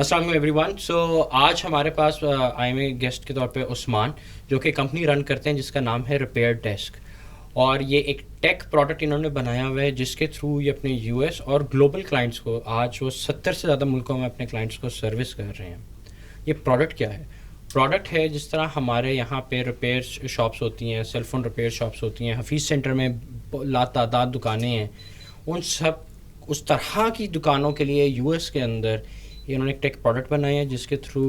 अस्सलाम वालेकुम एवरीवन। सो आज हमारे पास आए हुए गेस्ट के तौर पे उस्मान, जो कि कंपनी रन करते हैं जिसका नाम है रिपेयर डेस्क। और ये एक टेक प्रोडक्ट इन्होंने बनाया हुआ है जिसके थ्रू ये अपने यूएस और ग्लोबल क्लाइंट्स को, आज वो 70 से ज़्यादा मुल्कों में अपने क्लाइंट्स को सर्विस कर रहे हैं। ये प्रोडक्ट क्या है? प्रोडक्ट है जिस तरह हमारे यहाँ पे रिपेयर शॉप्स होती हैं, सेलफोन रिपेयर शॉप्स होती हैं, हफीज़ सेंटर में लातादाद दुकानें हैं, उन सब उस तरह की दुकानों के लिए यूएस के अंदर इन्होंने एक टेक प्रोडक्ट बनाया है जिसके थ्रू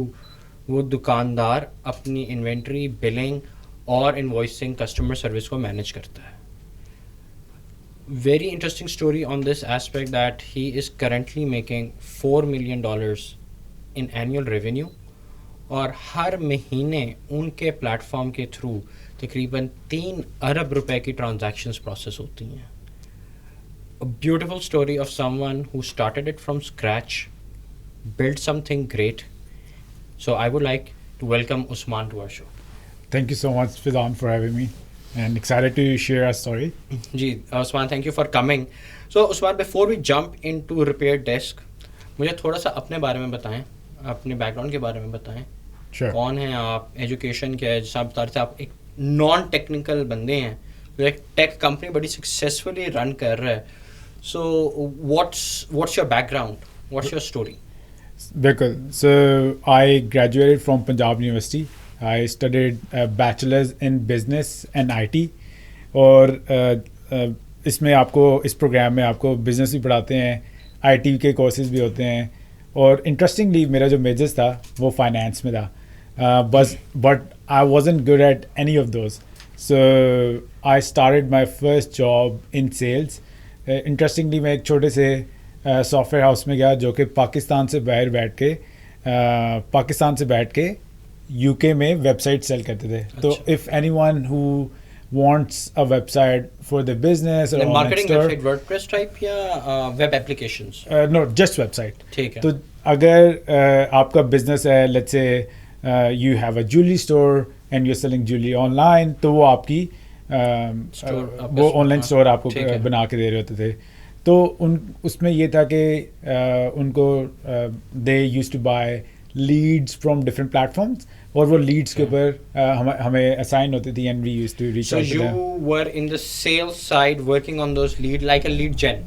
वो दुकानदार अपनी इन्वेंट्री, बिलिंग और इनवॉइसिंग, कस्टमर सर्विस को मैनेज करता है। Very interesting story on this aspect that he is currently making $4 million in annual revenue, और हर महीने उनके प्लेटफॉर्म के थ्रू तकरीबन 3 अरब रुपए की ट्रांजैक्शंस प्रोसेस होती हैं। A beautiful story of someone who started it from scratch, built something great. So I would like to welcome Usman to our show. Thank you so much, Fidan, for having me, and excited to share our story. Ji Usman, thank you for coming. So Usman, before we jump into Repair Desk, मुझे थोड़ा सा अपने बारे में बताएं, अपने background के बारे में बताएं। Sure. कौन हैं आप, एजुकेशन क्या है? जैसे आप बता रहे थे आप एक नॉन टेक्निकल बंदे हैं, तो एक टेक कंपनी बड़ी सक्सेसफुली रन कर रहा है। So what's your background? What's your story? Because so I graduated from Punjab University. I studied a bachelor's in business and IT. और इसमें आपको इस प्रोग्राम में आपको बिजनेस भी पढ़ाते हैं, IT के कोर्सेज भी होते हैं, और इंटरेस्टिंगली मेरा जो मेजर्स था वो फाइनेंस में था, but I wasn't good at any of those, so I started my first job in sales. Interestingly मैं एक छोटे से सॉफ्टवेयर हाउस में गया जो कि पाकिस्तान से बैठ के यूके में वेबसाइट सेल करते थे। तो if anyone who wants a website for the business or online marketing store, website, WordPress type या web applications? No, just website. ठीक है। तो अगर आपका business है, let's say you have a jewelry store and you're selling jewelry online, तो वो आपकी वो ऑनलाइन स्टोर आपको बना के दे रहे होते थे। तो उसमें ये था कि उनको they used to buy leads from different platforms, और वो लीड्स के ऊपर हमें असाइन होती थी, and we used to reach out to them. So you were in the sales side working on those lead, like a lead gen,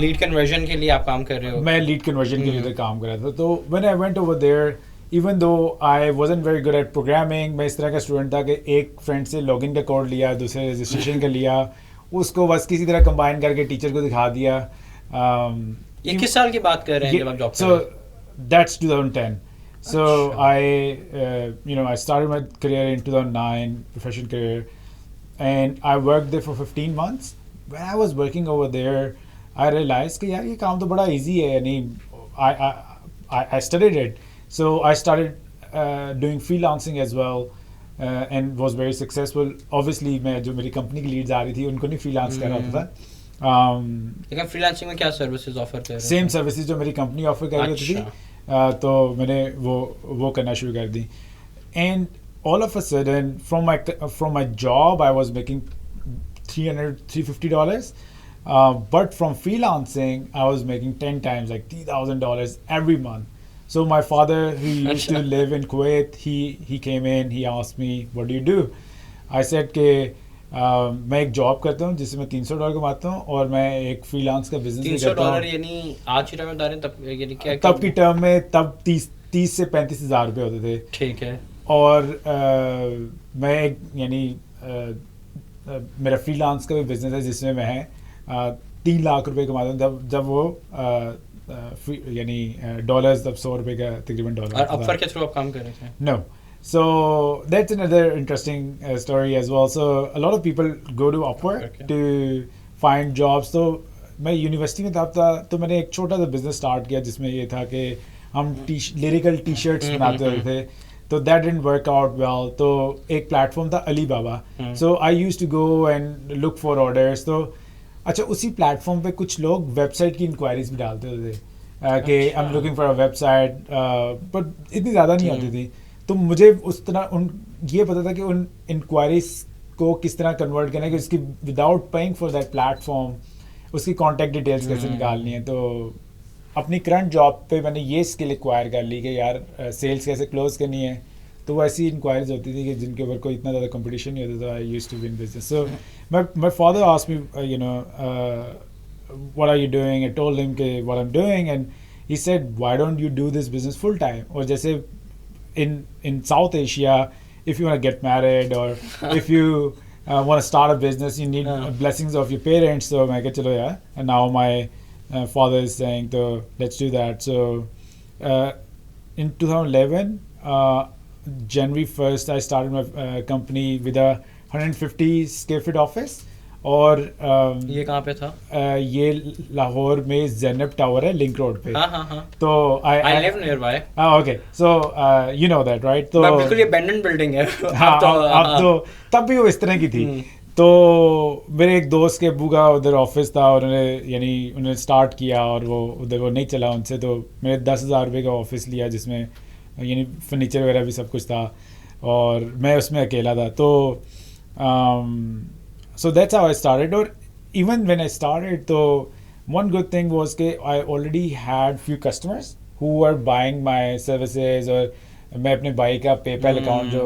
lead conversion के लिए आप काम कर रहे हो? मैं लीड कन्वर्जन के लिए काम कर रहा था। तो when I went over there, even though I wasn't very good at programming, मैं इस तरह का स्टूडेंट था कि एक फ्रेंड से लॉगिन का कोड लिया, दूसरे रजिस्ट्रेशन का लिया, उसको बस किसी तरह कंबाइन करके टीचर को दिखा दिया। ये किस साल की बात कर रहे हैं जब आप जॉब कर रहे हैं? That's 2010. So I started my career in 2009, professional career, and I worked there for 15 months. When I was working over there, I realized कि यार ये काम तो बड़ा easy है, यानी I studied it. So I started doing freelancing as well, and was very successful. Obviously मैं जो मेरी कंपनी की लीड्स आ रही थी उनको नहीं फ्रीलांस कर रहा था। लेकिन फ्रीलांसिंग में क्या सर्विसेज ऑफर कर रहे हैं? सेम सर्विसेज जो मेरी कंपनी ऑफर कर रही थी, तो मैंने वो करना शुरू कर दी। And all of a sudden from my job I was making $350, but from freelancing I was making 10 times, like $3,000 every month. So my father, who used to live in Kuwait, he came in, he asked me, what do you do? I said कि मैं एक job करता हूँ जिससे मैं $300 कमाता हूँ, और मैं एक फ्रीलांस का बिजनेस भी करता हूँ। $300 यानी आज की टाइम में बता रहे हैं, तब यानी क्या? तब की टर्म में तब 30 से 35 हज़ार रुपये होते थे। ठीक है। और मैं एक यानी मेरा फ्रीलांस का भी बिजनेस है जिसमें मैं 3 लाख रुपए कमाता हूँ, जब वो यानी डॉलर्स, तब $100 का तकरीबन डॉलर। और अपवर के थ्रू आप काम कर रहे थे? No. So that's another interesting story as well. So a lot of people go to Upwork to find jobs. तो मैं यूनिवर्सिटी में था तो मैंने एक छोटा सा बिजनेस स्टार्ट किया जिसमें ये था कि हम लिरिकल टी शर्ट्स बनाते होते थे। तो that didn't work out well. तो एक प्लेटफॉर्म था Alibaba. So I used to go and look for orders. तो अच्छा, उसी प्लेटफॉर्म पे कुछ लोग वेबसाइट की इंक्वायरीज भी डालते होते थे कि I am looking for a website, but इतनी ज़्यादा नहीं आती थी। तो मुझे उस तरह ये पता था कि उन इंक्वायरीज को किस तरह कन्वर्ट करना है, कि उसकी without paying for that platform उसकी कॉन्टैक्ट डिटेल्स कैसे निकालनी है। तो अपनी करंट जॉब पे मैंने ये स्किल एक्वायर कर ली कि यार सेल्स कैसे क्लोज करनी है, तो वो ऐसी इंक्वायरीज होती थी कि जिनके ऊपर कोई इतना ज़्यादा कंपटीशन नहीं होता था. I used to win business. So my father asked me, what are you doing? I told him what I'm doing, and he said, why don't you do this business full time? Or जैसे in South Asia, if you want to get married or if you want to start a business, you need blessings of your parents. So मैं कहा चलो यार, and now my father is saying, so let's do that. So in 2011, January 1st, I started my company with a 150 square feet office. और ये कहाँ पे था? ये लाहौर में ज़ैनब टावर है, लिंक रोड पे. हाँ. तो I live nearby. Okay, so you know that, right? तो बिल्कुल ये abandoned building है. हाँ, अब तो तब भी वो इस तरह की थी. तो मेरे एक दोस्त के अब्बू का उधर ऑफिस था, और उन्होंने स्टार्ट किया, और वो उधर वो नहीं चला उनसे. तो मैंने 10,000 रुपये का ऑफिस लिया, जिसमें यानी फर्नीचर वगैरह भी सब कुछ था, और मैं उसमें अकेला था. तो so that's how I started. Or even when I started, so one good thing was that I already had few customers who were buying my services. और मैं अपने भाई का PayPal अकाउंट जो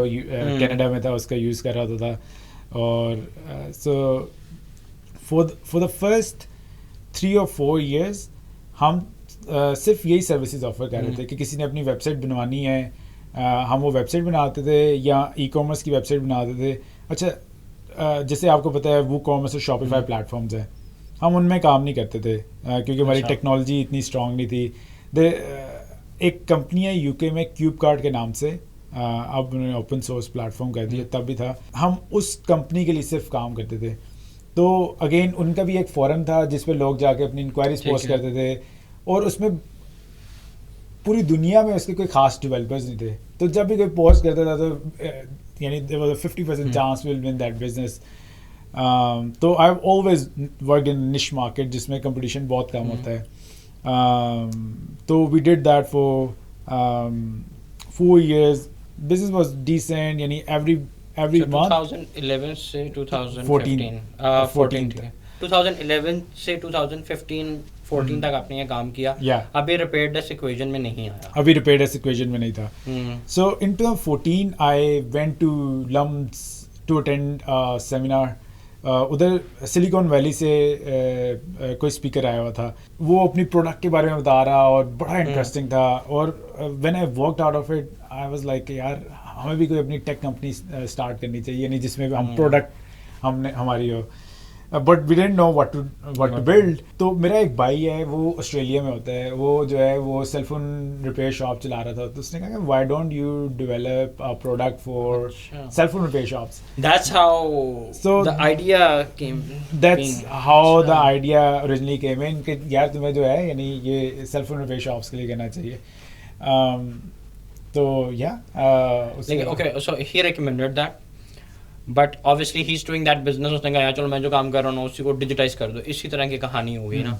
कनाडा में था उसका यूज़ कर रहा था. और so for the first 3 or 4 years हम सिर्फ यही सर्विसेज ऑफर कर रहे थे कि किसी ने अपनी वेबसाइट बनवानी है, हम वो वेबसाइट बनाते थे, या ई-कॉमर्स की वेबसाइट बनाते थे. अच्छा, जैसे आपको पता है वो कॉमर्स और शॉपिफाई प्लेटफॉर्म्स हैं, हम उनमें काम नहीं करते थे क्योंकि हमारी टेक्नोलॉजी इतनी स्ट्रांग नहीं थी. एक कंपनी है यूके में क्यूब कार्ड के नाम से, अब उन्होंने ओपन सोर्स प्लेटफॉर्म कर दिया, तब भी था. हम उस कंपनी के लिए सिर्फ काम करते थे. तो अगेन उनका भी एक फोरम था जिस पे लोग जाके अपनी इंक्वायरीज पोस्ट करते थे, और उसमें पूरी दुनिया में उसके कोई खास डेवलपर्स नहीं थे. तो जब भी कोई पोस्ट करता था तो यानी there was a 50% chance we'll win that business. तो I've always worked in niche market जिसमें competition बहुत कम होता है. तो we did that for 4 years. Business was decent, यानी every month. 2011 से 2014. 2011 से 2014 तक आपने ये काम किया. अभी रिपेयर डेस्क इक्वेशन में नहीं आया. अभी रिपेयर डेस्क इक्वेशन में नहीं था. So in 2014 I went to LUMS to attend seminar. उधर सिलिकॉन वैली से कोई स्पीकर आया हुआ था, वो अपनी प्रोडक्ट के बारे में बता रहा, और बड़ा इंटरेस्टिंग था. और when I worked out of it, I was like यार हमें भी कोई अपनी टेक कंपनी स्टार्ट करनी चाहिए, यानी जिसमें हम प्रोडक्ट हमारी हो. But we don't know what to build. तो मेरा एक भाई है, वो ऑस्ट्रेलिया में होता है, वो जो है वो सेलफोन रिपेयर शॉप चला रहा था. तो उसने कहा why don't you develop a product for cellphone repair shops. That's how the idea came. That's how the idea originally came in कि यार तुम्हें जो है यानी ये सेलफोन रिपेयर शॉप्स के लिए करना चाहिए. तो या okay, so he recommended that. But obviously he is doing that business. उसने कहा यार चलो मैं जो काम कर रहा हूँ उसी को डिजिटाइज कर दो. इसी तरह की कहानी हो गई ना.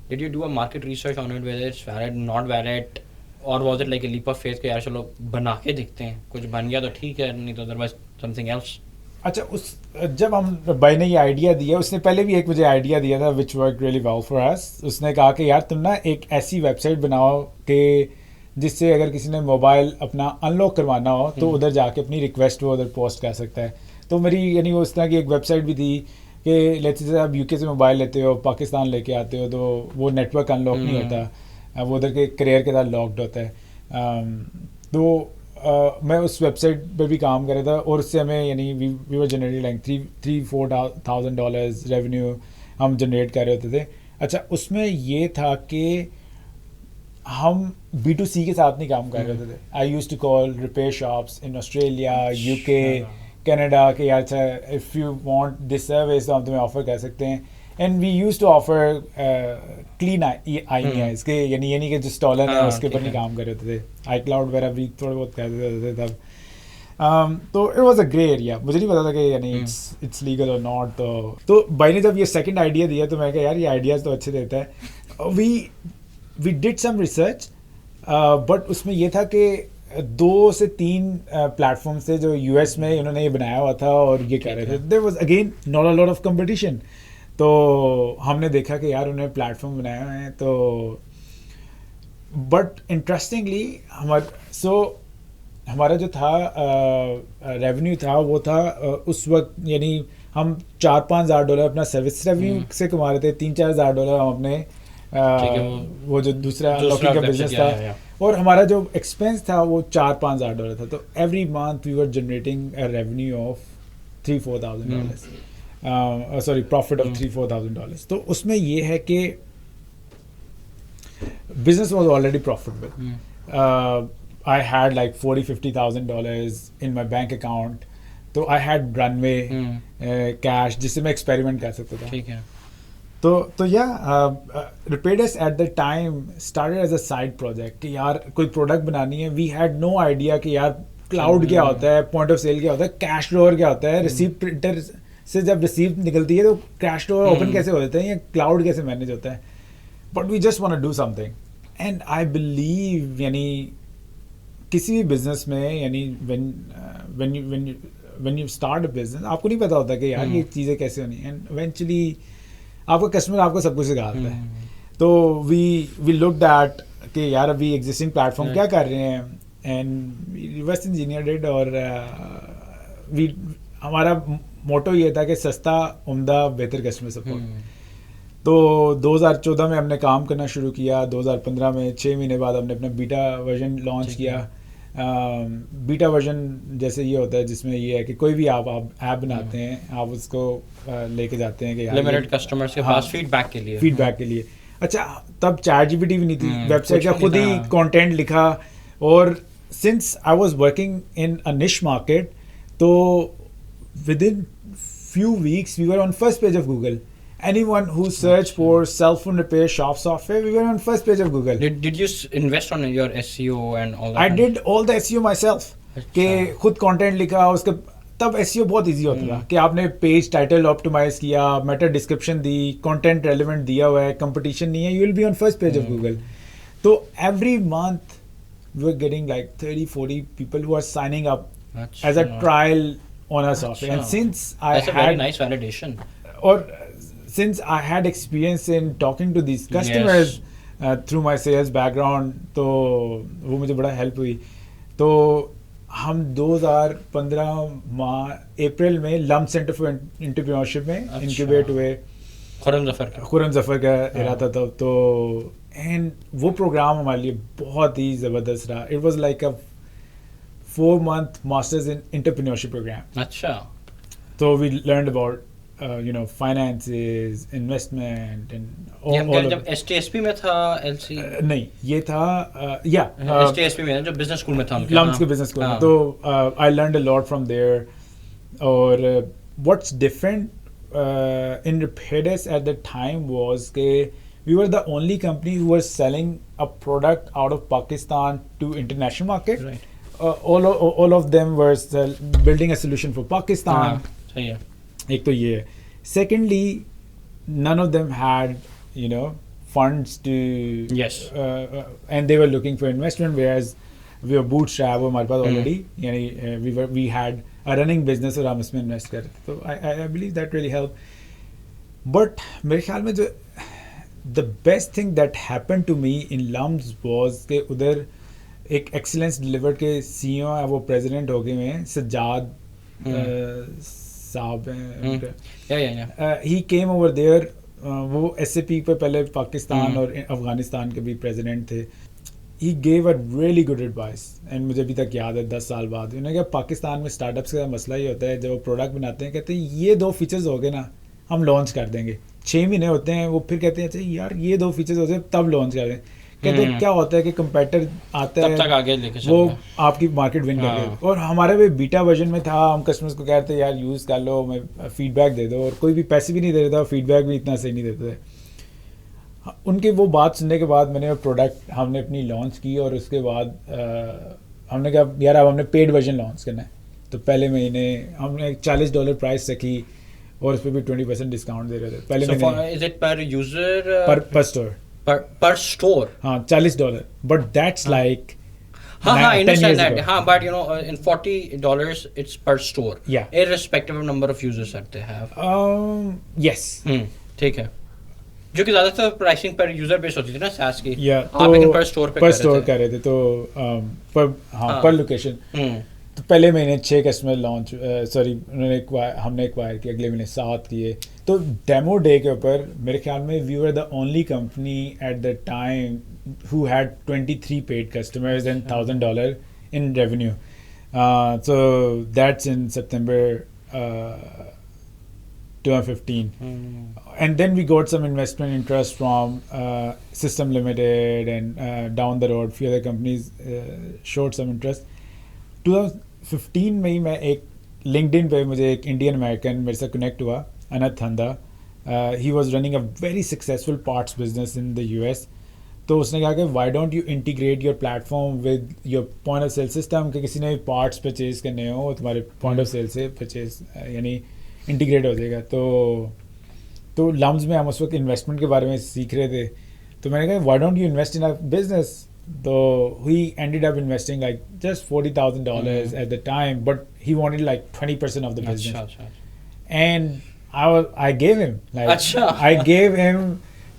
Did you do a market research on it, whether it's valid not valid, और was it like a leap of faith कि यार चलो बना के देखते हैं, कुछ बन गया तो ठीक है, नहीं तो अदरवाइज समथिंग एल्स. अच्छा, जब हम भाई ने ये आइडिया दिया, उसने पहले भी एक मुझे आइडिया दिया था which work really well for us. उसने कहा कि यार तुम ना एक ऐसी वेबसाइट बनाओ कि जिससे अगर किसी ने मोबाइल अपना अनलॉक करवाना हो तो उधर जाके अपनी रिक्वेस्ट वो उधर पोस्ट कर सकता है. तो मेरी यानी वो इस तरह की एक वेबसाइट भी थी कि लेट्स से आप यूके से मोबाइल लेते हो, पाकिस्तान लेके आते हो, तो वो नेटवर्क अनलॉक नहीं होता, वो उधर के करियर के साथ लॉक्ड होता है. तो मैं उस वेबसाइट पे भी काम कर रहा था, और उससे हमें यानी we were generated like $3,000-4,000 revenue हम जनरेट कर रहे होते थे. अच्छा, उसमें ये था कि हम B2C के साथ नहीं काम कर रहे थे. I used to call repair shops in Australia, UK, Canada के यार अच्छा if you want this service तो हम तुम्हें ऑफर कर सकते हैं. And we used to offer clean IMEIs के, यानी ये नहीं कि जो स्टॉलर है उसके ऊपर नहीं काम कर रहे थे. iCloud वगैरह भी थोड़े बहुत कर देते थे तब. तो it was a grey area. मुझे नहीं पता था कि यानी इट्स लीगल और नॉट. तो भाई ने जब ये सेकंड आइडिया दिया तो मैं कहा यार ये आइडियाज़ तो अच्छे देता है. We did some research, but उसमें ये था कि 2 से 3 प्लेटफॉर्म थे जो US में इन्होंने ये बनाया हुआ था और ये कह रहे थे. There was again not a lot of competition. तो हमने देखा कि यार उन्होंने प्लेटफॉर्म बनाया हुआ है, तो बट इंटरेस्टिंगली हमारा जो था रेवेन्यू था वो था उस वक्त, यानी हम $4-5 अपना सर्विस रेवेन्यू से कमा रहे थे, $3-4 हम अपने वो जो दूसरा अनलॉकिंग का बिजनेस था, और हमारा जो एक्सपेंस था वो $4-5 था. तो every month we were generating a revenue of $3,000-4,000, sorry profit of $3,000-4,000. तो उसमें ये है कि business was already profitable. I had like $40,000-50,000 in my bank account. तो I had runway cash जिससे मैं experiment कर सकता था. ठीक है. तो Repair Desk at the time started as a side project कि यार कोई product बनानी है. We had no idea कि यार cloud क्या होता है, point of sale क्या होता है, cash drawer क्या होता है, receipt printer से जब receipt निकलती है तो cash drawer open कैसे हो जाता है, या cloud कैसे manage होता है. But we just want to do something. And I believe यानी किसी भी business में, यानी when you start a business आपको नहीं पता होता कि यार ये चीज़ें कैसे होनी हैं. And eventually आपका customer आपको सब कुछ सिखाता है. तो we looked at कि यार अभी existing platform क्या कर रहे हैं, and we reverse engineered it. और हमारा मोटो ये था कि सस्ता, उम्दा, बेहतर customer support. तो 2014 में हमने काम करना शुरू किया. 2015 में 6 महीने बाद हमने अपना बीटा वर्जन लॉन्च किया. बीटा वर्जन जैसे ये होता है जिसमें ये है कि कोई भी आप ऐप बनाते हैं, आप उसको लेके जाते हैं कि लिमिटेड कस्टमर्स के पास फीडबैक के लिए. अच्छा, तब चैट जीपीटी भी नहीं थी, वेबसाइट का खुद ही कंटेंट लिखा. और since I was working in a niche market, तो within few weeks we were on first page of Google. Anyone who searched for cell phone repair shop software, we were on first page of Google. Did you invest on your SEO and all that? I did all the SEO myself. कि खुद content लिखा, उसके तब SEO बहुत easy होता था कि आपने पेज टाइटल ऑप्टिमाइज किया, मेटा डिस्क्रिप्शन दी, कंटेंट रेलेवेंट दिया हुआ है, कंपटीशन नहीं है, you will be on first page of Google. तो every month we were getting like 30-40 people who are signing up as a trial on our software. And since That's a very nice validation. और since I had experience in talking to these customers through my sales background, तो वो मुझे बड़ा help हुई. तो हम 2015 अप्रैल में लम्ब centre for entrepreneurship में इंक्यूबेट हुए. खुर्रम जफर का इरादा था. तो एंड वो प्रोग्राम हमारे लिए बहुत ही ज़बरदस्त रहा. It was like a 4-month masters in entrepreneurship program. अच्छा. तो वी लर्नड अबाउट finances, investment and all जब STSP में था LC नहीं, ये था STSP में जो business school में था उनके लम्स के business school में. तो I learned a lot from there. और what's different in Repair Desk at the time was कि we were the only company who was selling a product out of Pakistan to international market. Right. All of them were building a solution for Pakistan. सही है. एक तो ये है. Secondly, none of them had, funds to... Yes. And they were looking for investment, whereas we were bootstrap, वो हमारे पास already, यानी we had a running business और हम इसमें invest कर रहे थे. तो I believe that really helped. But मेरे ख्याल में जो the best thing that happened to me in Lums was कि उधर एक excellence delivered के CEO है, वो president हो गए हैं, सज्जाद साहब हैं. He came over there. वो SAP पे पहले पाकिस्तान और अफगानिस्तान के भी प्रेसिडेंट थे. He gave a really good advice. And मुझे अभी तक याद है 10 साल बाद उन्होंने कहा पाकिस्तान में स्टार्टअप्स का मसला ये होता है, जब वो प्रोडक्ट बनाते हैं कहते हैं ये 2 फीचर्स हो गए ना हम लॉन्च कर देंगे. 6 महीने होते हैं, वो फिर कहते हैं अच्छा यार ये 2 फीचर्स हो जाए तब लॉन्च कर दें. कहते हैं क्या होता है कि कंपेटिटर आता है तब तक आगे लेके वो आपकी मार्केट विन कर देगा. और हमारे भी बीटा वर्जन में था, हम कस्टमर्स को कहते हैं यार यूज़ कर लो, मैं फीडबैक दे दो. और कोई भी पैसे भी नहीं दे रहा था, फीडबैक भी इतना सही नहीं देते थे. उनकी वो बात सुनने के बाद मैंने प्रोडक्ट हमने अपनी लॉन्च की. और उसके बाद हमने कहा यार अब हमने पेड वर्जन लॉन्च करना है. तो पहले महीने हमने $40 प्राइस रखी और उस पर भी 20% डिस्काउंट दे रहे थे पहले महीने. Is it per user? Per store. Per store. हाँ $40. But that's like I understand that. But in $40 it's per store. Yeah. Irrespective of number of users that they have. Yes. ठीक है. जो कि ज़्यादातर प्राइसिंग पर यूज़र बेस्ड होती थी ना SaaS की, या आप लेकिन पर स्टोर पे पर कर स्टोर रहे थे। कर रहे थे तो हाँ। पर लोकेशन। हम्म। तो पहले महीने 6 कस्टमर लॉन्च, सॉरी हमने एक्वायर किया, अगले महीने 7 किए। तो डेमो डे के ऊपर मेरे ख्याल में we were the only company at the time who had 23 paid customers and $1,000 in revenue. So that's in September 2015. And then we got some investment interest from System Limited, and down the road few other companies showed some interest. 2015 में ही मैं एक LinkedIn पे मुझे एक Indian American मेरे से connect हुआ, अनंत थंदा। He was running a very successful parts business in the US। तो उसने कहा कि why don't you integrate your platform with your point of sale system, कि किसी ने पार्ट्स परचेज करने हो तुम्हारे पॉइंट ऑफ सेल से परचेज यानी इंटीग्रेट हो जाएगा। तो लम्स में हम उस वक्त इन्वेस्टमेंट के बारे में सीख रहे थे। तो मैंने कहा why don't you invest in a business. तो he ended up investing like just $40,000 at the time, but he wanted like 20% of the business. अच्छा। And I gave him like Acha. I gave him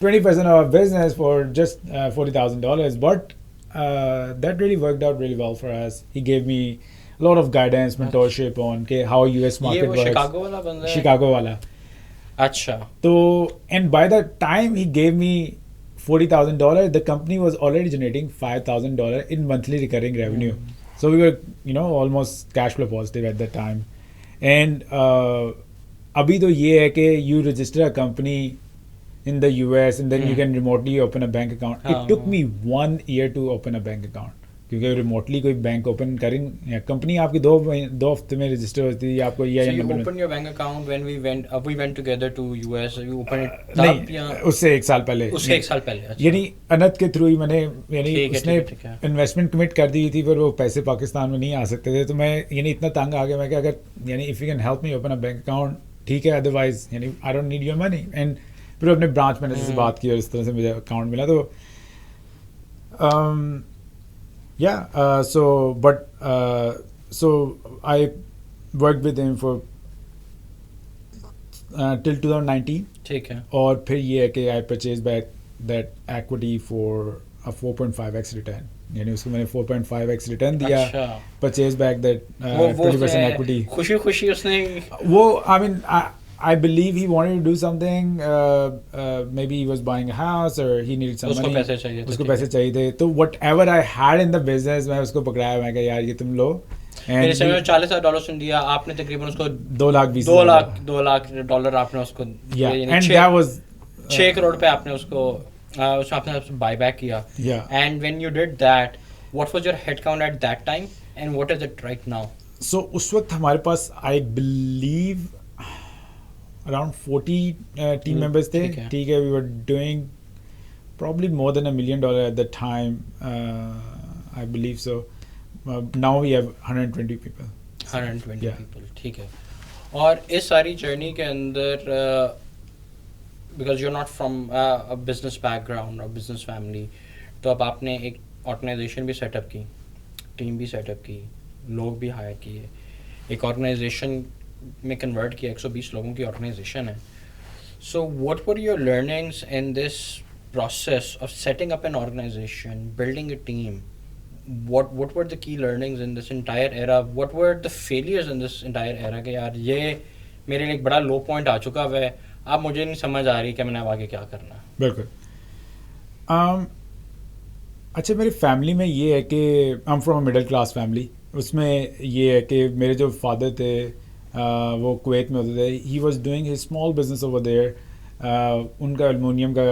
20% of our business for just $40,000, but that really worked out really well for us. He gave me a lot of guidance, mentorship on how US ये market वो works. Chicago वाला बंदा है? Chicago wala. अच्छा। So, and by the time he gave me $40,000, the company was already generating $5,000 in monthly recurring revenue. So we were, almost cash flow positive at that time. And अभी तो ये है कि you register a company in the US and then you can remotely open a bank account. It took me 1 year to open a bank account, क्योंकि remotely कोई bank open करें, company आपकी 2 हफ्ते में रजिस्टर होती है, आपको So you open your bank account when we went together to US. You open it तब नहीं, या उससे 1 साल पहले, उससे 1 साल पहले? अच्छा। यानी अनंत के थ्रू ही मैंने, यानी ठीक है, उसने ठीक है। इन्वेस्टमेंट कमिट कर दी थी, पर वो पैसे पाकिस्तान में नहीं आ सकते थे। तो मैं यानी इतना तंग आ गया, मैं अगर यानी if you can help me open a bank account ठीक है, अदरवाइज यानी I don't need your money. And फिर अपने ब्रांच मैनेजर से बात की और इस तरह से मुझे अकाउंट मिला। तो so I worked with him for till 2019. ठीक है। और फिर ये है कि I purchased back that equity for a 4.5x return, यानी उसको मैंने 4.5x रिटर्न दिया, अच्छा। परचेज बैक दैट वो 20% equity। खुशी उसने वो I mean I believe he wanted to do something, maybe he was buying a house or he needed some उसको money, पैसे चाहिए थे, उसको ठीक पैसे चाहिए थे। तो whatever I had in the business मैं उसको पकड़ाया, मैं कहा यार ये तुम लो। मेरे समय में $40,000 सुन दिया आपने, तकरीबन उसको 2 लाख $2 आपने उसको yeah, यानी and 6 that was 6 करोड़ पे आपने उसको उसमें आपने बाय बैक किया। Yeah. And when you did that, what was your head count at that time and what is it right now? so उस वक्त हमारे पास I believe around 40 team members थे, ठीक है। ठीक है। We were doing probably more than $1 million at the time, I believe so. Now we have 120 people. 120 Yeah. people, ठीक है। और इस सारी जर्नी के अंदर because you are not from a business background और बिजनेस फैमिली, तो अब आपने एक ऑर्गेनाइजेशन भी सेटअप की, टीम भी सेटअप की, लोग भी हायर किए, एक ऑर्गेनाइजेशन में कन्वर्ट किया, 120 लोगों की ऑर्गेनाइजेशन है। So what were your learnings in this process of setting up an organization, building a team? what were the key learnings in this entire era? What were the failures in this entire era कि यार ये मेरे लिए एक बड़ा लो point आ चुका है, अब मुझे नहीं समझ आ रही कि मैंने अब आगे क्या करना है? बिल्कुल। अच्छा, मेरी फैमिली में ये है कि I am from a middle class family. उसमें ये है कि मेरे जो फादर थे वो कुवैत में होते थे। He was doing his small business over there. उनका एलुमिनियम का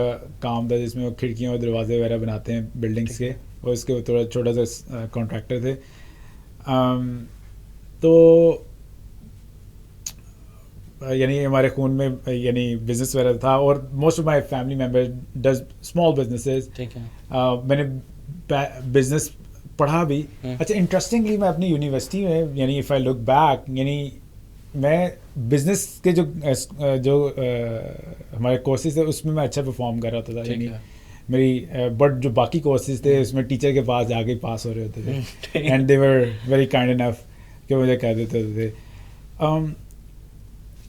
काम था जिसमें वो खिड़कियाँ और दरवाजे वगैरह बनाते हैं बिल्डिंग्स के, और उसके थोड़ा छोटा सा कॉन्ट्रैक्टर थे। तो यानी हमारे खून में यानी बिजनेस वगैरह था, और most of my family member does small businesses. ठीक है। मैंने बिजनेस पढ़ा भी। अच्छा, इंटरेस्टिंगली मैं अपनी यूनिवर्सिटी में, यानी इफ़ आई लुक बैक, यानी मैं बिजनेस के जो हमारे कोर्सेज थे उसमें मैं अच्छा परफॉर्म कर रहा था, यानी मेरी बट जो बाकी कोर्सेज थे उसमें टीचर के पास जाके पास हो रहे होते थे, and they were very kind enough कि मुझे कह देते थे।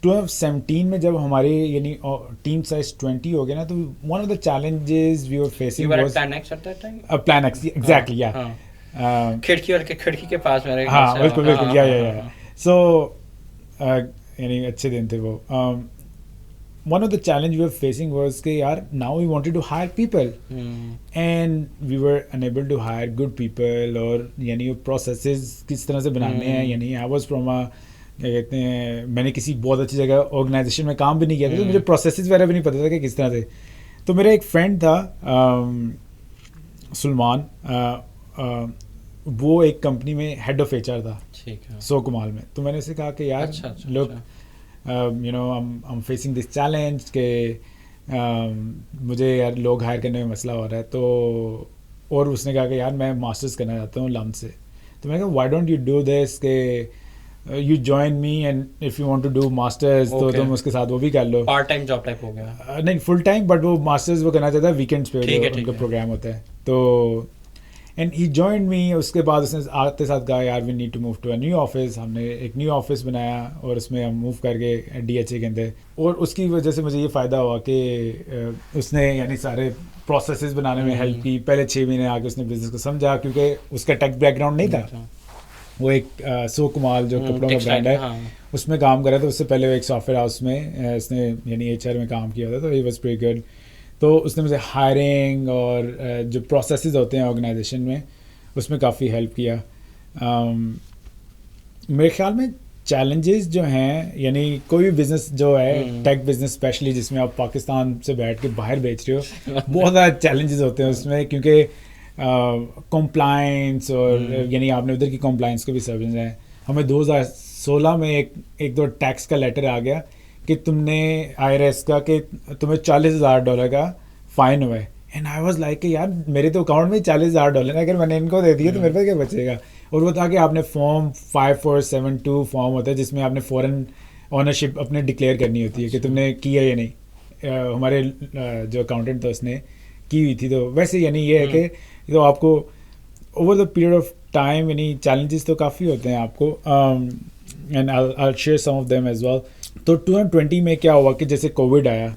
2017 में जब हमारे यानी टीम साइज 20 हो गया ना, तो one of the challenges we were facing You were at was Plan X at that time? Plan X, exactly, या हाँ। खिड़की के पास मेरे घर हाँ से, बिल्कुल हाँ, बिल्कुल, हाँ, या हाँ, हाँ। सो यानी अच्छे दिन थे वो. One of the challenge we were facing was कि यार now we wanted to hire people and we were unable to hire good people, और यानी वो प्रोसेसेस किस तरह से बनाने हैं. यानी आई वाज फ्रॉम अ, क्या कहते हैं, मैंने किसी बहुत अच्छी जगह ऑर्गेनाइजेशन में काम भी नहीं किया था, तो मुझे प्रोसेसेस वगैरह भी नहीं पता था कि किस तरह से. तो मेरा एक फ्रेंड था सलमान, वो एक कंपनी में हेड ऑफ एचआर था, ठीक है। सो कुमाल में. तो मैंने उसे कहा कि यार अच्छा, look, you know I am facing this challenge के मुझे यार लोग हायर करने में मसला हो रहा है. तो और उसने कहा कि यार मैं मास्टर्स करना चाहता हूँ लम से. तो मैंने कहा why don't you do this के you join me and if you want to do masters तो Okay. तुम उसके साथ वो भी कर लो. पार्ट टाइम जॉब टाइप हो गया। नहीं फुल टाइम, बट वो मास्टर्स वो करना चाहता है वीकेंड्स पे, ठीक है, जो ठीक उनका है। प्रोग्राम होता है. तो एंड ही जॉइन मी. उसके बाद उसने आते साथ कहा यार we need to move to a new office. हमने एक न्यू ऑफिस बनाया और उसमें हम मूव करके डीएचए के अंदर. और उसकी वजह से मुझे ये फ़ायदा हुआ कि उसने यानी सारे प्रोसेसेस बनाने में हेल्प की. पहले 6 महीने आके उसने बिजनेस को समझा, क्योंकि उसका टेक बैकग्राउंड नहीं था. वो एक सो कुमाल जो कपड़ों का ब्रांड है, हाँ। उसमें काम कर रहा था. उससे पहले वो एक सॉफ्टवेयर हाउस में उसने यानी एचआर में काम किया था. तो ही वाज प्रीटी गुड. तो उसने मुझे हायरिंग और जो प्रोसेसेस होते हैं ऑर्गेनाइजेशन में उसमें काफ़ी हेल्प किया. मेरे ख्याल में चैलेंजेस जो हैं, यानी कोई भी बिज़नेस जो है, टेक बिज़नेस स्पेशली जिसमें आप पाकिस्तान से बैठ के बाहर बेच रहे हो, बहुत ज़्यादा चैलेंजेस होते हैं उसमें, क्योंकि कंप्लाइंस और यानी आपने उधर की कंप्लाइंस को भी समझना है. हमें 2016 में एक दो टैक्स का लेटर आ गया कि तुमने IRS का कि तुम्हें $40,000 का फ़ाइन हुआ है. एंड आई वाज लाइक कि यार मेरे तो अकाउंट में $40,000 है, अगर मैंने इनको दे दिए तो मेरे पास क्या बचेगा. और वो था कि आपने फॉर्म 5472 फॉर्म होता है जिसमें आपने फॉरेन ऑनरशिप अपने डिक्लेयर करनी होती है कि तुमने किया या नहीं. हमारे जो अकाउंटेंट था उसने की हुई थी. तो वैसे यानी ये है कि तो आपको over the period of time यानी चैलेंजेस तो काफ़ी होते हैं आपको. And I share some of them as well. तो 2020 में क्या हुआ कि जैसे कोविड आया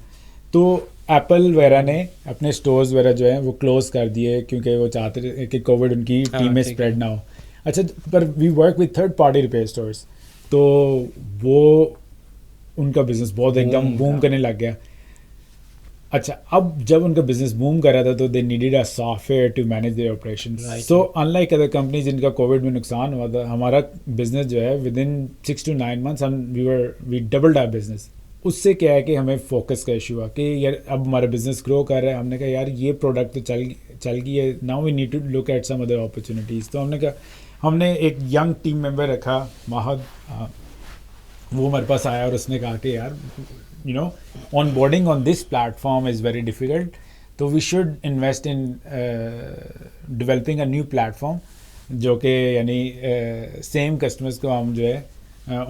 तो एप्पल वगैरह ने अपने स्टोर्स वगैरह जो हैं वो क्लोज़ कर दिए, क्योंकि वो चाहते थे कि कोविड उनकी टीम में स्प्रेड ना हो. अच्छा, पर we work with third party repair stores, तो वो उनका बिजनेस बहुत एकदम बूम करने लग गया. अच्छा, अब जब उनका बिजनेस बूम कर रहा था तो they needed a software to manage their operations. So unlike other companies जिनका कोविड में नुकसान हुआ था, हमारा बिजनेस जो है within 6 to 9 months we doubled our business. उससे क्या है कि हमें फोकस का इशू हुआ कि यार अब हमारा बिजनेस ग्रो कर रहा है. हमने कहा यार ये प्रोडक्ट तो चल गई है, now we need to look at some other opportunities. तो हमने कहा, हमने एक यंग टीम मेंबर रखा, महद. वो हमारे पास आया और उसने कहा कि यार you know onboarding on this platform is very difficult, so we should invest in developing a new platform जो कि यानी सेम कस्टमर्स को हम जो है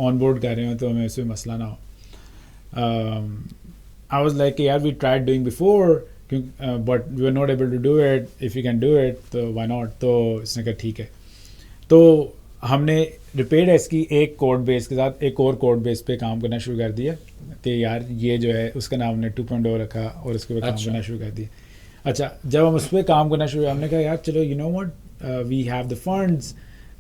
ऑनबोर्ड कर रहे हो तो हमें उसमें मसला ना हो. आई वाज लाइक यार we tried doing before but we are not able to do it, if you can do it तो व्हाई नॉट. तो इसने कहा ठीक है. तो हमने रिपेयर इसकी एक कोड बेस के साथ एक और कोड बेस पे काम करना शुरू कर दिया कि यार ये जो है उसका नाम हमने 2.0 रखा और उसके ऊपर काम करना शुरू कर दिया. अच्छा, जब हम उस पर काम करना शुरू किया, हमने कहा यार चलो you know what, we have the funds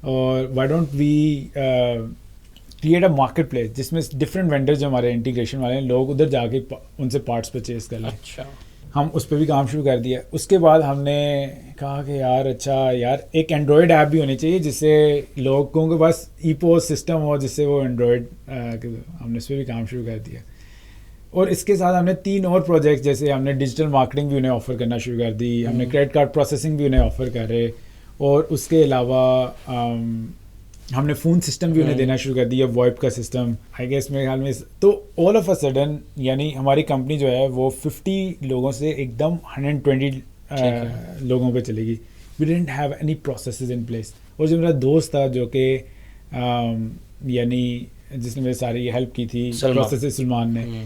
और why don't we create a market place जिसमें डिफरेंट वेंडर्स जो हमारे इंटीग्रेशन वाले हैं, लोग उधर जाके उनसे पार्ट्स परचेज कर लें. अच्छा, हम उस पर भी काम शुरू कर दिया. उसके बाद हमने कहा कि यार अच्छा यार एक एंड्रॉयड ऐप भी होनी चाहिए जिससे लोगों के पास ईपोस सिस्टम हो जिससे वो एंड्रॉयड, हमने उस पर भी काम शुरू कर दिया. और इसके साथ हमने 3 और प्रोजेक्ट, जैसे हमने डिजिटल मार्केटिंग भी उन्हें ऑफ़र करना शुरू कर दी, हमने क्रेडिट कार्ड प्रोसेसिंग भी उन्हें ऑफ़र कर रहे, और उसके अलावा हमने फ़ोन सिस्टम भी उन्हें देना शुरू कर दिया, वॉइप का सिस्टम. आई गेस मेरे ख्याल में तो ऑल ऑफ अ सडन यानी हमारी कंपनी जो है वो 50 लोगों से एकदम 120 लोगों पे चलेगी. We didn't have any processes in place. और जो मेरा दोस्त था जो कि यानी जिसने मेरी सारी हेल्प की थी प्रोसेसेस, सलमान ने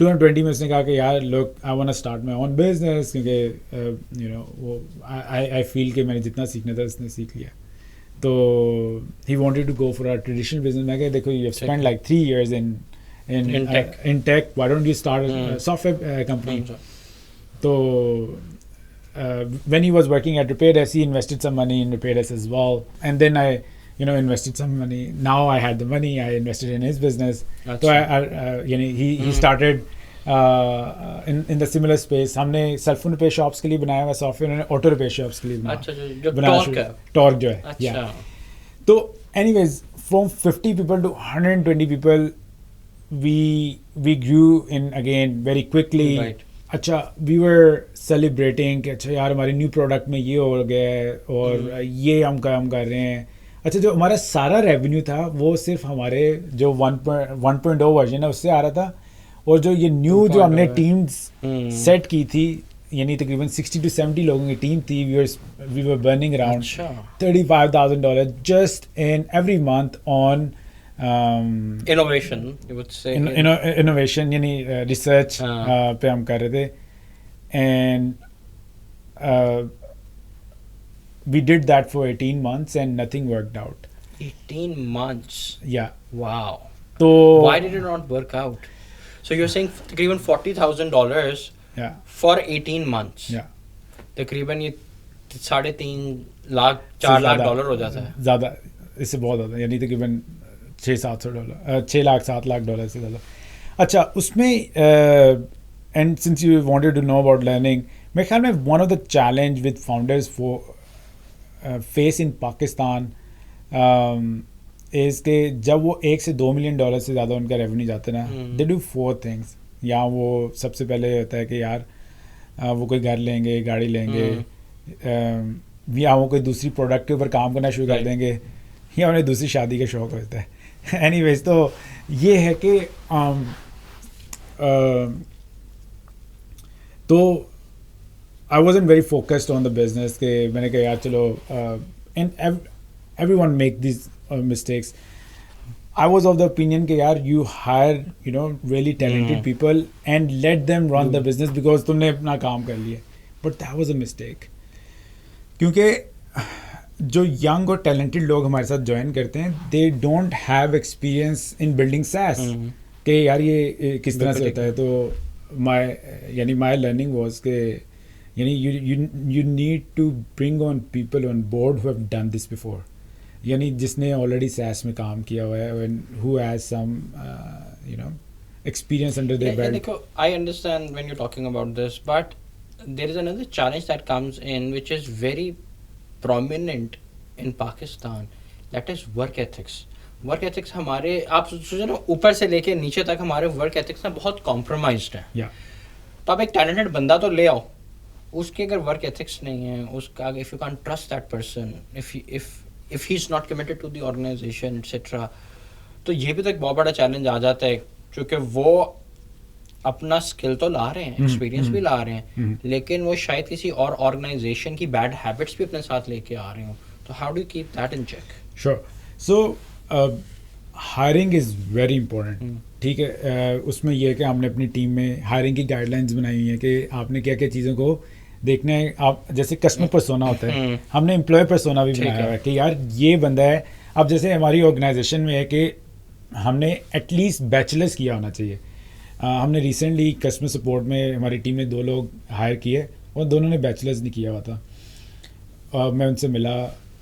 2020 में उसने कहा कि यार look I want to start my own business, क्योंकि यू नो वो आई फील कि मैंने जितना सीखना था उसने सीख लिया. तो he wanted to go for a traditional business. मैं कहा देखो you have spent like 3 years in tech. Why don't you start a software company? So when he was working at RepairDesk, he invested some money in RepairDesk as well, and then I invested some money. Now I had the money, I invested in his business. So he started in the similar space. हमने self repair shops के लिए बनाया हुआ software, उन्होंने auto repair shops के लिए बनाया, torque जो है. Yeah. तो anyways, from 50 people to 120 people, we grew in again very quickly. Right. अच्छा, we were celebrating कि अच्छा यार हमारे न्यू प्रोडक्ट में ये हो गया है और ये हम कर रहे हैं. अच्छा, जो हमारा सारा रेवेन्यू था वो सिर्फ हमारे जो 1.0 वर्जन है उससे आ रहा था, और जो ये न्यू जो हमने टीम्स सेट की थी, यानी तकरीबन 60 to 70 लोगों की टीम थी, we were burning around $35,000 just in every month on innovation, you would say. Innovation, यानी रिसर्च पे हम कर रहे थे. And we did that for 18 months and nothing worked out. 18 months? Yeah. Wow. So why did it not work out? So you're saying तकरीबन $40,000 yeah. for 18 months. Yeah. तकरीबन ये 3.5 लाख $4 हो जाता है. ज़्यादा, इससे बहुत ज़्यादा, यानी तकरीबन $6,700,000 से ज़्यादा. अच्छा, उसमें and since you wanted to know about learning, मेरे ख्याल में one of the challenge with founders for face in Pakistan is कि जब वो $1 से $2 million से ज़्यादा उनका रेवेन्यू जाता है ना, they do 4 things. या वो सबसे पहले होता है कि यार वो कोई घर लेंगे, गाड़ी लेंगे, या वो कोई दूसरी प्रोडक्ट के ऊपर काम करना शुरू कर देंगे, या उन्हें दूसरी शादी का शौक़ होता है. Anyways, तो ये है कि तो I wasn't very focused on the business कि मैंने कहा यार चलो, and everyone make these mistakes. I was of the opinion कि यार you hire really talented people and let them run the business because तुमने अपना काम कर लिया. But that was a mistake. क्योंकि जो यंग और टैलेंटेड लोग हमारे साथ ज्वाइन करते हैं, they don't have experience in building SaaS. कि यार ये किस तरह से होता है. तो my learning was कि you need to bring on people on board who have done this before. यानी जिसने already SaaS में काम किया हुआ है, and who has some experience under their belt. देखो, I understand when you're talking about this, but there is another challenge that comes in which is very prominent in Pakistan. That is work ethics. Work ethics हमारे, आप सोचो ना, ऊपर से लेके नीचे तक हमारे वर्क एथिक्स ना बहुत कॉम्प्रोमाइज्ड है. तो आप एक टैलेंटेड बंदा तो ले आओ, उसके अगर वर्क एथिक्स नहीं है, उसका if you can trust that person, if he is not committed to the organization etcetera, तो ये भी तो एक बहुत बड़ा चैलेंज आ जाता है. क्योंकि वो अपना स्किल तो ला रहे हैं, एक्सपीरियंस भी ला रहे हैं, लेकिन वो शायद किसी और ऑर्गेनाइजेशन की बैड हैबिट्स भी अपने साथ लेके आ रहे हो. तो how do you keep that in check? Sure. So hiring is very important. ठीक है, उसमें यह है कि हमने अपनी टीम में हायरिंग की गाइडलाइंस बनाई हुई हैं कि आपने क्या क्या चीज़ों को देखना है. आप जैसे कस्टमर पर्सोना होता है, हमने एम्प्लॉय पर्सोना भी बनाया हुआ है कि यार ये बंदा है. अब जैसे हमारी ऑर्गेनाइजेशन में है कि हमने एटलीस्ट बैचलर्स किया होना चाहिए. हमने रिसेंटली कस्टमर सपोर्ट में हमारी टीम ने 2 लोग हायर किए और दोनों ने बैचलर्स नहीं किया हुआ था. मैं उनसे मिला,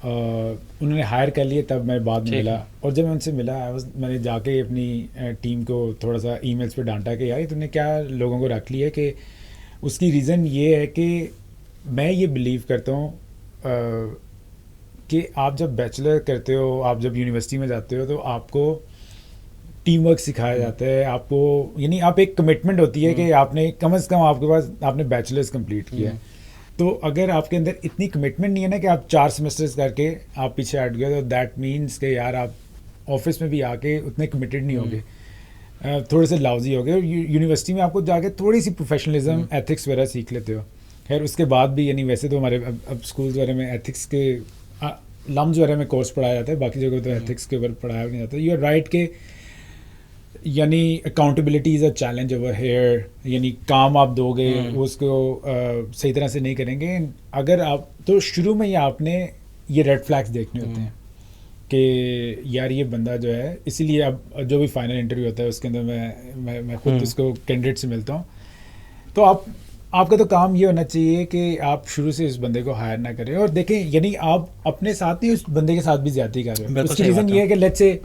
उन्होंने हायर कर लिए, तब मैं बाद में मिला, और जब मैं उनसे मिला मैंने जाके अपनी टीम को थोड़ा सा ईमेल्स पे डांटा कि यार तुमने क्या लोगों को रख लिया. कि उसकी रीज़न ये है कि मैं ये बिलीव करता हूँ कि आप जब बैचलर करते हो, आप जब यूनिवर्सिटी में जाते हो, तो आपको टीम वर्क सिखाया जाता है. आपको यानी आप एक कमिटमेंट होती है कि आपने कम से कम आपके पास आपने बैचलर्स कंप्लीट किया है. तो अगर आपके अंदर इतनी कमिटमेंट नहीं है ना कि आप 4 सेमेस्टर्स करके आप पीछे हट गए, तो दैट मीन्स कि यार आप ऑफिस में भी आके उतने कमिटेड नहीं होगे, थोड़े से लाउजी हो गए. यूनिवर्सिटी में आपको जाके थोड़ी सी प्रोफेशनलिज्म, एथिक्स वगैरह सीख लेते हो. खैर उसके बाद भी यानी वैसे तो हमारे अब स्कूल्स वगैरह में एथिक्स के लम्स वगैरह में कोर्स पढ़ाया जाता है, बाकी जगह तो एथिक्स के ऊपर पढ़ाया नहीं जाता. यू आर राइट के यानी accountability is a challenge over here. यानी काम आप दोगे उसको सही तरह से नहीं करेंगे. अगर आप तो शुरू में ही आपने ये रेड फ्लैग्स देखने होते हैं कि यार ये बंदा जो है, इसीलिए अब जो भी फाइनल इंटरव्यू होता है उसके अंदर मैं खुद उसको कैंडिडेट से मिलता हूँ, तो आपका तो काम ये होना चाहिए कि आप शुरू से इस बंदे को हायर ना करें और देखें, यानी आप अपने साथ नहीं उस बंदे के साथ भी ज्यादती कर रहे हो। उसकी रीज़न ये है कि लेट्स से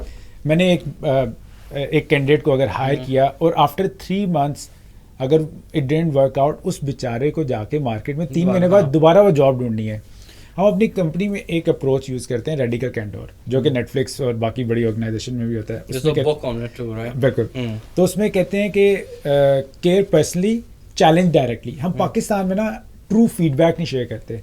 मैंने एक कैंडिडेट को अगर हायर किया और आफ्टर 3 months अगर इट डिडंट वर्क आउट, उस बेचारे को जाके मार्केट में 3 महीने बाद दोबारा वो जॉब ढूंढनी है। हम अपनी कंपनी में एक अप्रोच यूज़ करते हैं, रेडिकल कैंडोर, जो कि नेटफ्लिक्स और बाकी बड़ी ऑर्गेनाइजेशन में भी होता है। बिल्कुल। तो उसमें कहते हैं कि केयर पर्सनली, चैलेंज डायरेक्टली। हम पाकिस्तान में ना ट्रू फीडबैक नहीं शेयर करते,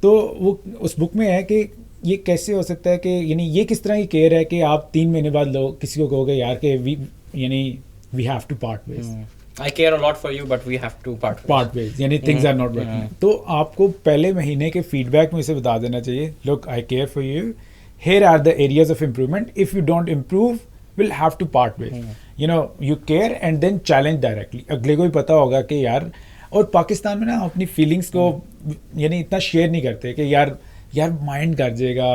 तो वो उस बुक में है कि ये कैसे हो सकता है कि यानी ये किस तरह की केयर है कि आप 3 महीने बाद लोग किसी को कहोगे यार कि we have to part ways, I care a lot for you, but we have to part ways, यानी things are not working। तो आपको पहले महीने के फीडबैक में इसे बता देना चाहिए, look I care for you, here are the areas of improvement, if you don't improve we'll have to part ways। you know, you care and then challenge directly। अगले को भी पता होगा कि यार, और पाकिस्तान में ना अपनी फीलिंग्स को यानी इतना शेयर नहीं करते कि यार माइंड कर जाएगा,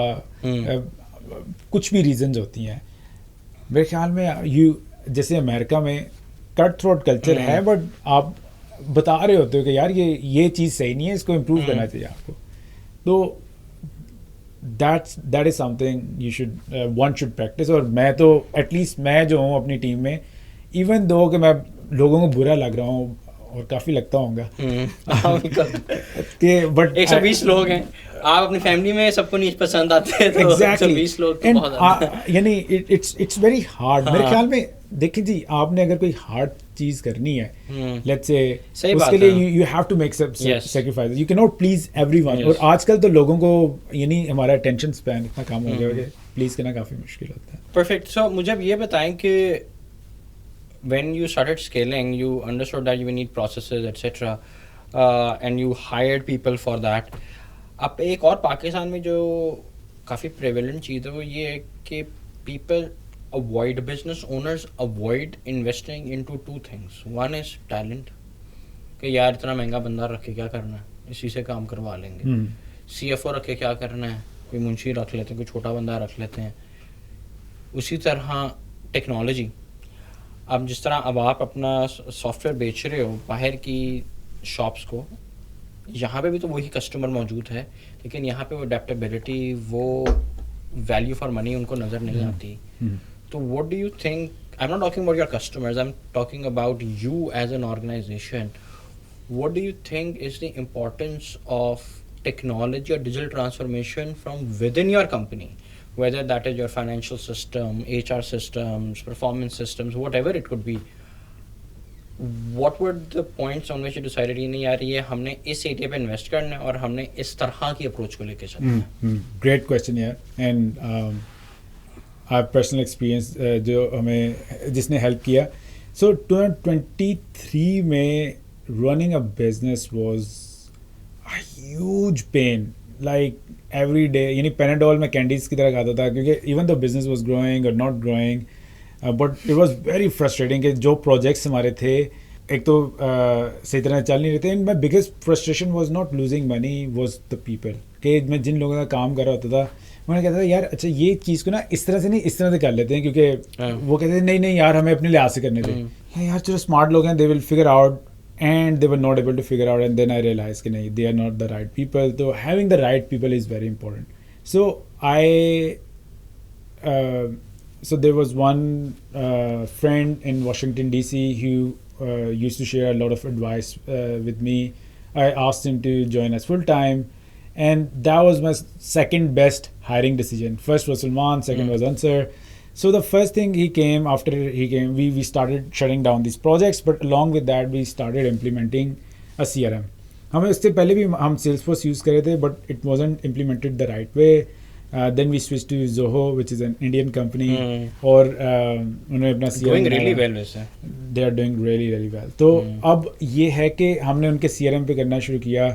कुछ भी रीजंस होती हैं। मेरे ख्याल में जैसे अमेरिका में कट थ्रोट कल्चर है, बट आप बता रहे होते हो कि यार ये चीज़ सही नहीं है, इसको इम्प्रूव करना चाहिए आपको। तो that is something one should practice. और मैं तो एटलीस्ट मैं जो हूँ अपनी टीम में, इवन दो कि मैं लोगों को बुरा लग रहा हूँ और काफ़ी लगता होगा कि बट 120 लोग हैं, आप अपनी फैमिली में सबको नहीं पसंद आते हैं, तो 120 लोग तो बहुत यानी इट्स वेरी हार्ड। मेरे ख्याल में देखिए जी, आपने अगर कोई हार्ड चीज करनी है, लेट्स से उसके लिए you have to make sacrifice, you can not please everyone. और आजकल तो लोगों को यानी हमारा अटेंशन स्पैन इतना कम हो गया है कि प्लीज करना काफी मुश्किल होता है। परफेक्ट। सो मुझे अब ये बताएं कि when you started scaling, you understood that you need processes, etc., and you hired people for that. अब एक और पाकिस्तान में जो काफ़ी प्रेवलेंट चीज़ है वो ये है कि people avoid, business owners avoid investing into 2 things. One is talent, कि यार इतना महंगा बंदा रखे क्या करना है, इसी से काम करवा लेंगे। CFO रखे क्या करना है, कोई मुंशी रख लेते हैं, कोई छोटा बंदा रख लेते हैं। उसी तरह टेक्नोलॉजी, अब जिस तरह अब आप अपना सॉफ्टवेयर बेच रहे हो बाहर की शॉप्स को, यहाँ पे भी तो वही कस्टमर मौजूद है, लेकिन यहाँ पे वो अडेप्टेबिलिटी, वो वैल्यू फॉर मनी उनको नज़र नहीं आती। तो what do you think, I am not talking about your customers, I am talking about you as an organization, what do you think is the importance of technology or digital transformation from within your company, whether that is your financial system, HR systems, performance systems, whatever it could be. What were the points on which you decided नहीं यार ये हमने इस area पे invest करना है और हमने इस तरह की अप्रोच को लेके चलना है? ग्रेट क्वेश्चन यार, एंड आई पर्सनल एक्सपीरियंस जो हमें जिसने हेल्प किया। सो 2023 में running a business was huge pain, like every day, यानी पेनाडोल में कैंडीज की तरह खाता था, क्योंकि even though business was growing or not growing, but it was very frustrating कि जो projects हमारे थे एक तो सही तरह चल नहीं रहे थे। and my biggest frustration was not losing money, was the people, कि मैं जिन लोगों का काम कर रहा होता था उन्होंने कहता था यार अच्छा ये चीज़ को ना इस तरह से नहीं इस तरह से कर लेते हैं, क्योंकि वो कहते थे नहीं यार हमें अपने लिहाज से करने थे। यार चलो स्मार्ट लोग हैं, they will figure out, and they were not able to figure out, and then I realized that they are not the right people. So having the right people is very important. So so there was one friend in Washington DC who used to share a lot of advice with me. I asked him to join us full time, and that was my second best hiring decision. First was Salman, second was Ansar. So the first thing after he came, we started shutting down these projects, but along with that we started implementing a CRM. हमें उससे पहले भी हम Salesforce use कर रहे थे, but it wasn't implemented the right way. Then we switched to Zoho, which is an Indian company, और उन्होंने अपना CRM doing really well वैसे। They are doing really really well. तो अब ये है कि हमने उनके CRM पे करना शुरू किया,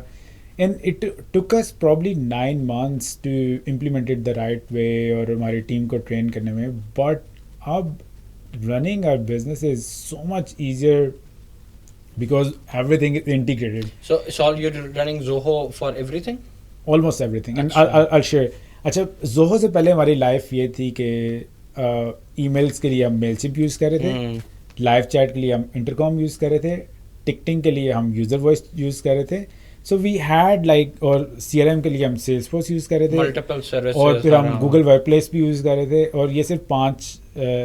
and it took us probably 9 months to implement it the right way और हमारी टीम को ट्रेन करने में, but अब running our business is so much easier because everything is integrated. So you're running Zoho for everything? Almost everything. And I'll share. अच्छा, Zoho से पहले हमारी लाइफ ये थी कि ईमेल्स के लिए हम मेलचिम्प यूज़ कर रहे थे, लाइव चैट के लिए हम इंटरकॉम यूज़ कर रहे थे, टिकटिंग के लिए हम यूज़र वॉइस यूज़ कर रहे थे. सो वी हैड लाइक, और CRM के लिए हम सेल्सफोर्स यूज़ कर रहे थे, मल्टीपल सर्विसेज, और फिर हम गूगल वर्क प्लेस भी यूज़ कर रहे थे. और ये सिर्फ 5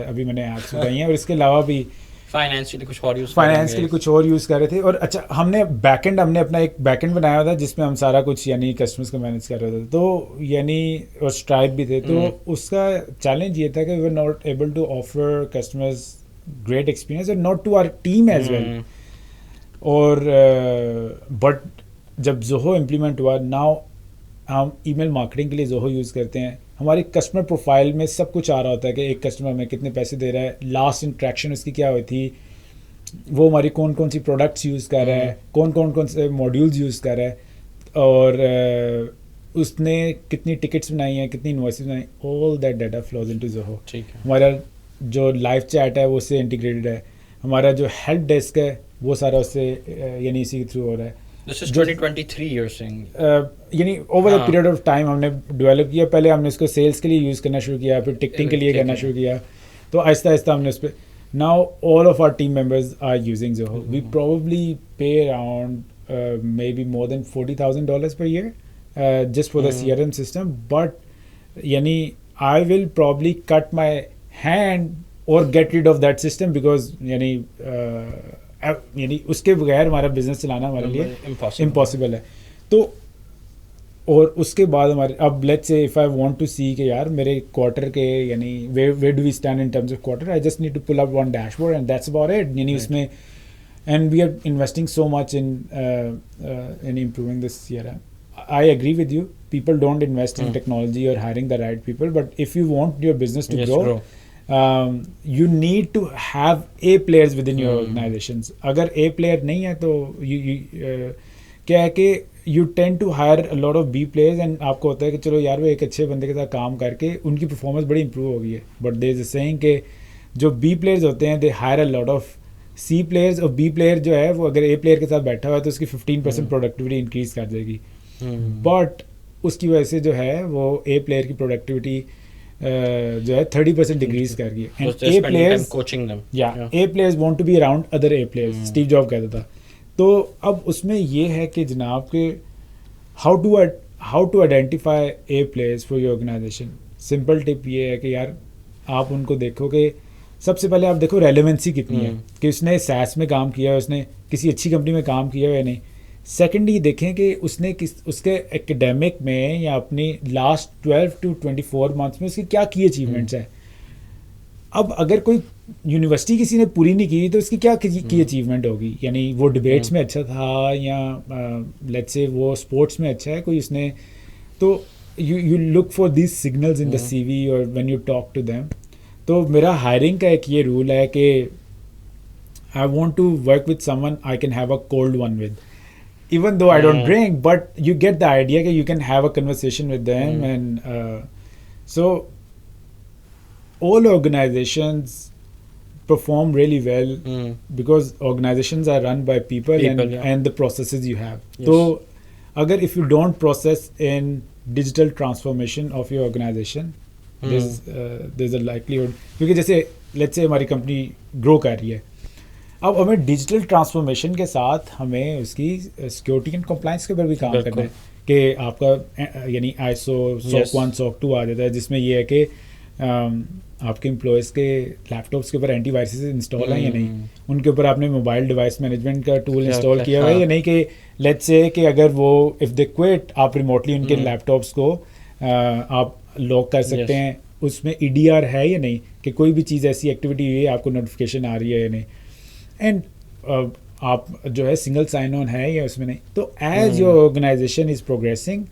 अभी मैंने ऐप्स बताई हैं, और इसके अलावा भी फाइनेंस के लिए कुछ और यूज़ फाइनेंस के लिए कुछ और यूज़ कर रहे थे. और अच्छा, हमने अपना एक बैकएंड बनाया हुआ था जिसमें हम सारा कुछ यानी कस्टमर्स को मैनेज कर रहे थे. तो यानी और स्ट्राइप भी थे. तो उसका चैलेंज ये था कि we were not able to offer customers great experience, और not to our team as well. और बट जब जोहो इम्प्लीमेंट हुआ, नाउ हम ईमेल मार्केटिंग के लिए जोहो यूज़ करते हैं. हमारी कस्टमर प्रोफाइल में सब कुछ आ रहा होता है कि एक कस्टमर हमें कितने पैसे दे रहा है, लास्ट इंट्रैक्शन उसकी क्या हुई थी, वो हमारी कौन कौन सी प्रोडक्ट्स यूज़ कर रहा है, कौन से मॉड्यूल्स यूज़ कर रहा है, और उसने कितनी टिकट्स बनाई हैं, कितनी इनवॉइसेस बनाई. All that data flows into Zoho. हमारा जो लाइव चैट है वो उससे इंटीग्रेटेड है. हमारा जो हेल्प डेस्क है वो सारा उससे यानी इसी के थ्रू हो रहा है. This is 2023 you're saying. यानी over the period of time हमने डेवलप किया. पहले हमने इसको सेल्स के लिए यूज़ करना शुरू किया, फिर टिकटिंग के लिए करना शुरू किया. तो आहिस्ता आहिस्ता हमने उस पर, now all of our team members are using Zoho. We probably pay around maybe more than $40,000 per year just for the CRM system. But यानी I will probably cut my hand और get rid of that system, because यानी उसके बगैर हमारा business चलाना हमारे लिए impossible है. तो और उसके बाद हमारे, अब let's say if I want to see कि यार मेरे क्वार्टर के यानी where do we stand in terms of quarter, I just need to pull up one dashboard and that's about it. यानी उसमें, and we are investing so much in improving this CRM. I agree with you. People don't invest in technology or hiring the right people. But if you want your business to grow, you need to have A players within your organizations. अगर A player नहीं है तो क्या है कि you tend to hire a lot of B players, and आपको होता है कि चलो यार वो एक अच्छे बंदे के साथ काम करके उनकी परफॉर्मेंस बड़ी इंप्रूव हो गई है. But there is a saying कि जो B players होते हैं they hire a lot of C players, और B player जो है वो अगर A player के साथ बैठा हुआ है तो उसकी 15% प्रोडक्टिविटी इंक्रीज कर देगी. बट उसकी वजह से जो है वो A player की प्रोडक्टिविटी जो है 30% डिक्रीज कर गई. And A players coaching them, A players want to be around other A players. Steve job कहता था. तो अब उसमें ये है कि जनाब के how to identify A players for your organization. Simple tip ये है कि यार आप उनको देखो कि सबसे पहले आप देखो रेलेवेंसी कितनी है, कि उसने SaaS में काम किया है, उसने किसी अच्छी कंपनी में काम किया है या नहीं. सेकेंडली देखें कि उसने उसके एकेडमिक में या अपनी लास्ट 12 to 24 मंथ्स में उसकी क्या की अचीवमेंट्स है. अब अगर कोई यूनिवर्सिटी किसी ने पूरी नहीं की तो उसकी क्या की अचीवमेंट होगी, यानी वो डिबेट्स में अच्छा था या लेट्स से वो स्पोर्ट्स में अच्छा है कोई उसने. तो you look for this signals in the CV और when you talk to them. तो मेरा हायरिंग का एक ये रूल है कि I want to work with someone I can have a cold one with. Even though I don't drink, but you get the idea that you can have a conversation with them. And so all organizations perform really well because organizations are run by people, and the processes you have. Yes. So agar if you don't process in digital transformation of your organization, there's a likelihood, क्योंकि जैसे let's say हमारी company grow कर रही है, अब हमें digital transformation के साथ हमें उसकी सिक्योरिटी एंड कंप्लायंस के ऊपर भी काम करना है कि आपका यानी ISO SOC 1 SOC 2 आ जाता है, जिसमें ये है कि आपके एम्प्लॉयज़ के लैपटॉप्स के ऊपर एंटीवायरस इंस्टॉल हैं या नहीं, उनके ऊपर आपने मोबाइल डिवाइस मैनेजमेंट का टूल इंस्टॉल किया हुआ है या नहीं, कि लेट्स से कि अगर वो इफ़ दे क्विट आप रिमोटली उनके लैपटॉप्स को आप लॉक कर सकते हैं. उसमें EDR है या नहीं, कि कोई भी चीज़ ऐसी एक्टिविटी हुई है आपको नोटिफिकेशन आ रही है या नहीं. एंड आप जो है सिंगल साइन ऑन है या उसमें नहीं. तो as your organization is progressing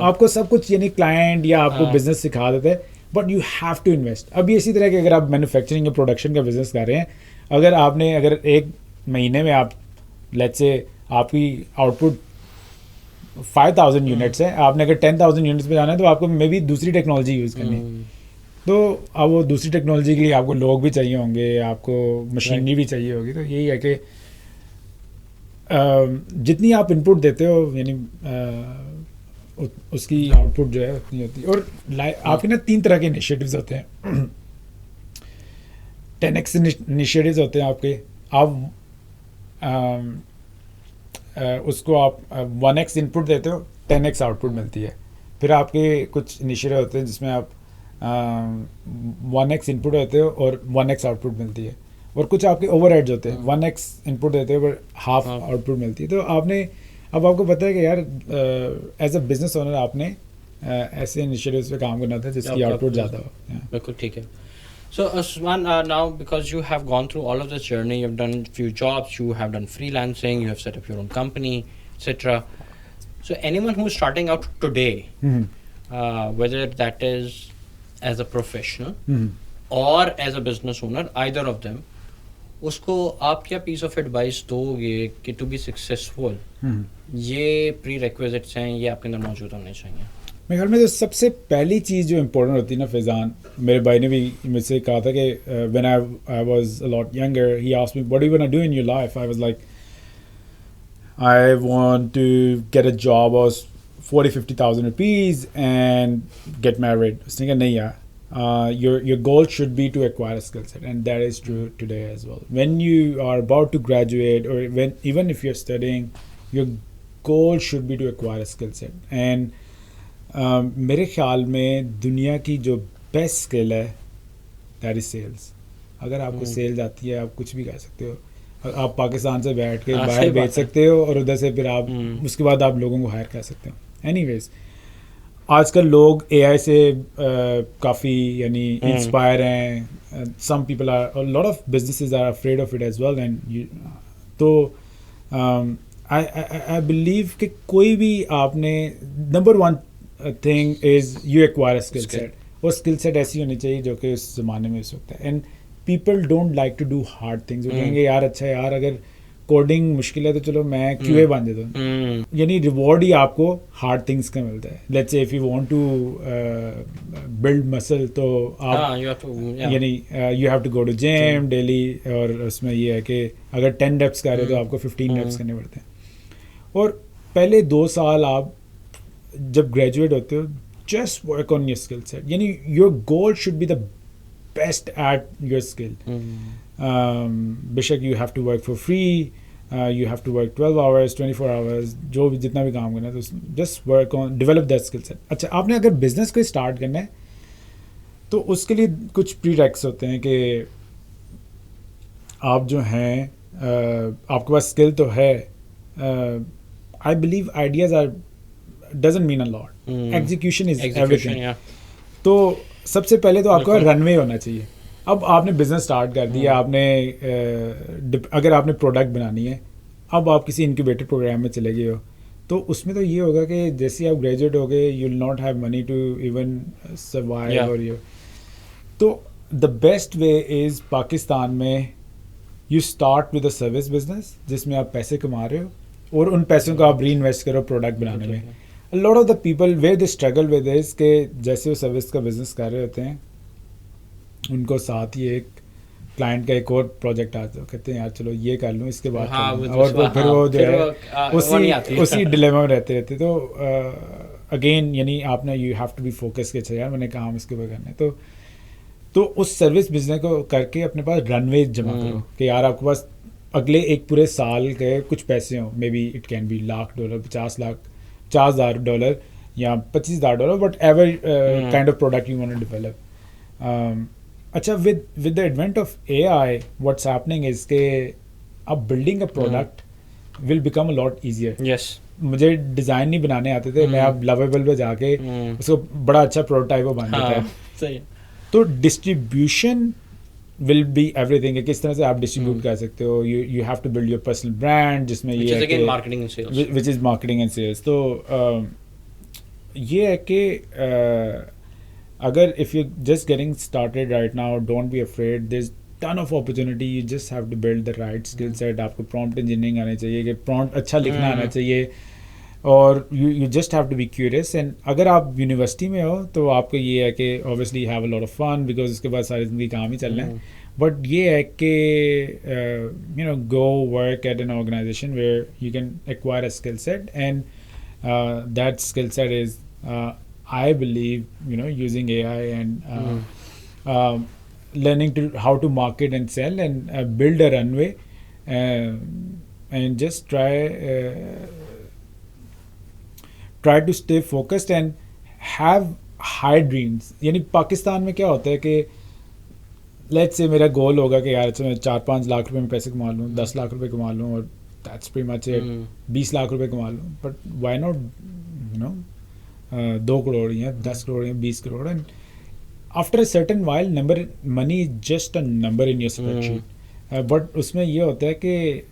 आपको सब कुछ यानी क्लाइंट या आपको बिजनेस सिखा देते हैं, but you have to invest. अब इसी तरह के अगर आप मैन्युफैक्चरिंग या प्रोडक्शन का बिजनेस कर रहे हैं, अगर एक महीने में आप लेट्स से आपकी आउटपुट 5,000 यूनिट्स है, आपने अगर 10,000 यूनिट्स पे जाना है तो आपको मे बी दूसरी टेक्नोलॉजी यूज़ करनी है. तो अब वो दूसरी टेक्नोलॉजी के लिए आपको लोग भी चाहिए होंगे, आपको मशीनरी भी चाहिए होगी. तो यही है कि जितनी आप इनपुट देते हो यानी उसकी आउटपुट जो है उतनी होती है। और आपके ना 3 तरह के इनिशिएटिव्स होते हैं 10x इनिशिएटिव्स होते हैं आपके। आप उसको आप 1x इनपुट देते हो, 10x आउटपुट मिलती है। फिर आपके कुछ इनिशिएटिव होते हैं जिसमें आप 1x इनपुट देते हो और 1x आउटपुट मिलती है। और कुछ आपके ओवरहेड्स होते हैं, 1x इनपुट देते हो पर हाफ आउटपुट मिलती है। तो आपने अब आपको पता है कि यार एज अ बिजनेस ओनर आपने ऐसे इनिशिएटिव्स पे काम करना था जिसकी आउटपुट ज़्यादा हो। बिल्कुल ठीक है। So Usman, now because you have gone through all of this journey, you've done few jobs, you have done freelancing, you have set up your own company, etc. So anyone who's starting out today, whether that is as a professional or as a business owner, either of them, उसको आप क्या piece of advice दोगे कि to be successful ये prerequisites हैं, ये आपके अंदर मौजूद होने चाहिए? मेरे ख्याल में तो सबसे पहली चीज़ जो इम्पोर्टेंट होती है ना फैज़ान, मेरे भाई ने भी मुझसे कहा था कि when I was a lot younger he asked me what do you want to do in your life. I was like I want to get a job of 40-50,000 rupees and get married. उसने कहा नहीं यार, your goal should be to acquire a skill set, and that is true today as well. When you are about to graduate, or even if you're studying, your goal should be to acquire a skill set. And मेरे ख्याल में दुनिया की जो best skill है that is sales. अगर आपको sales आती है आप कुछ भी कर सकते हो। आप पाकिस्तान से बैठ के बाहर बेच सकते हो और उधर से फिर आप उसके बाद आप लोगों को हायर कर सकते हो। एनीवेज आजकल लोग एआई से काफ़ी यानी इंस्पायर हैं। Some people are lot of businesses are afraid of it as well. And तो आई बिलीव कि कोई भी आपने number one thing is you acquire skill set. और स्किल सेट ऐसी होनी चाहिए जो कि उस ज़माने में इस वक्त है। And people don't like to do hard things. वो कहेंगे यार अच्छा यार अगर कोडिंग मुश्किल है तो चलो मैं क्यूए बन जाता हूँ। यानी रिवॉर्ड ही आपको हार्ड थिंग्स का मिलता है। Let's say if you want to build muscle तो आप यानी you have to go to gym daily. और उसमें ये है कि अगर 10 रेप्स कर रहे हो तो आपको 15 रेप्स करने पड़ते हैं। और पहले 2 साल आप जब ग्रेजुएट होते हो just work on your skill set. यानी your goal should be the best at your skill. बेशक you have to work for free, you have to work 12 hours 24 hours, जो भी जितना भी काम करना है तो just work on develop that skill set. अच्छा आपने अगर बिजनेस को स्टार्ट करना है तो उसके लिए कुछ प्रीरेक्स होते हैं कि आप जो हैं आपके पास स्किल तो है। I believe ideas are doesn't mean a lot. Execution is everything. Yeah. तो सबसे पहले तो आपका रनवे होना चाहिए। अब आपने बिजनेस स्टार्ट कर दिया, आपने अगर आपने प्रोडक्ट बनानी है, अब आप किसी इनक्यूबेटर प्रोग्राम में चले गए हो तो उसमें तो ये होगा कि जैसे आप ग्रेजुएट हो गए you will not have money to even survive. और ये तो the best way is Pakistan में you start with a service business जिसमें आप पैसे कमा रहे हो और उन पैसों को आप री इन्वेस्ट करो प्रोडक्ट बनाने में। A lot of the people where they struggle with is कि जैसे वो सर्विस का बिजनेस कर रहे होते हैं उनको साथ ही एक क्लाइंट का एक और प्रोजेक्ट आता है, कहते हैं यार चलो ये कर लूँ इसके बाद और तो फिर वो जो है उसी डिलेमा में रहते तो अगेन यानी आपने you have to be focus कि अच्छा यार मैंने काम इसके ऊपर करना है। तो उस सर्विस बिजनेस को करके अपने पास रनवे जमा करो कि यार आपके पास अगले एक पूरे साल के कुछ पैसे हों। Maybe it can be $1,00,000 $50,000 या $25,000 whatever kind of product you want to develop. अच्छा with the advent of AI what's happening is के अब building a product will become a lot easier. Yes मुझे design नहीं बनाने आते थे, मैं अब लवेबल पे जाके उसको बड़ा अच्छा प्रोटोटाइप बन जाता है। सही। तो डिस्ट्रीब्यूशन will be everything कि किस तरह से आप डिस्ट्रीब्यूट कर सकते हो। you have to build your personal brand जिसमें ये है कि marketing and sales, which is marketing and sales। तो ये है कि अगर if you're just getting started right now don't be afraid, there's ton of opportunity, you just have to build the right skill set। आपको prompt engineering आना चाहिए कि prompt अच्छा लिखना आना चाहिए और you just have to be curious। and अगर आप यूनिवर्सिटी में हो तो आपको ये है कि obviously have a lot of fun because उसके बाद सारी ज़िंदगी काम ही चलना है। बट ये है कि you know go work at an organization where you can acquire a skill set and that skill set is, I believe, using AI and learning to how to market and sell and build a runway, and just try to stay focused and have high dreams. यानी पाकिस्तान में क्या होता है कि let's say मेरा गोल होगा कि यार अच्छा मैं 4-5 लाख रुपए में पैसे कमा लूँ, 10 लाख रुपए कमा लूँ, और that's pretty much it, 20 lakh रुपए कमा लूँ, बट व्हाई नॉट 2 करोड़ या 10 करोड़ या 20 crore, and after a certain while money is just a number in your spreadsheet. But उसमें ये होता है कि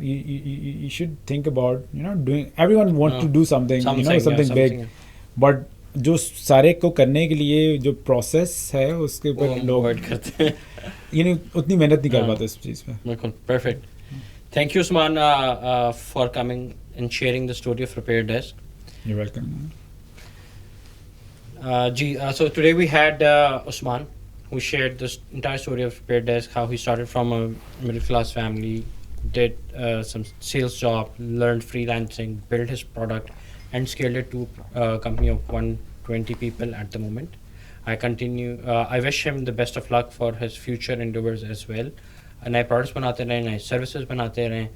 you should think about doing, everyone wants to do something something big, but जो सारे को करने के लिए जो प्रोसेस है उसके ऊपर लोग अवॉइड करते हैं. उतनी मेहनत नहीं कर पाते इस चीज़ में. बिल्कुल perfect. Thank you Usman for coming and sharing the story of repair desk. You're welcome. So today we had Usman, who shared this entire story of Repair Desk, how he started from a middle class family, did some sales job, learned freelancing, built his product, and scaled it to a company of 120 people at the moment. I wish him the best of luck for his future endeavors as well. नए products बनाते रहें, नए services बनाते रहें,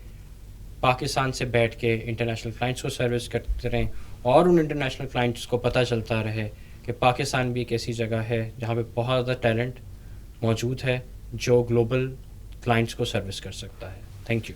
पाकिस्तान से बैठ के international clients को सर्विस करते रहें, और उन इंटरनेशनल क्लाइंट्स को पता चलता रहे कि पाकिस्तान भी एक ऐसी जगह है जहाँ पे बहुत ज़्यादा टैलेंट मौजूद है जो ग्लोबल क्लाइंट्स को सर्विस कर सकता है. Thank you.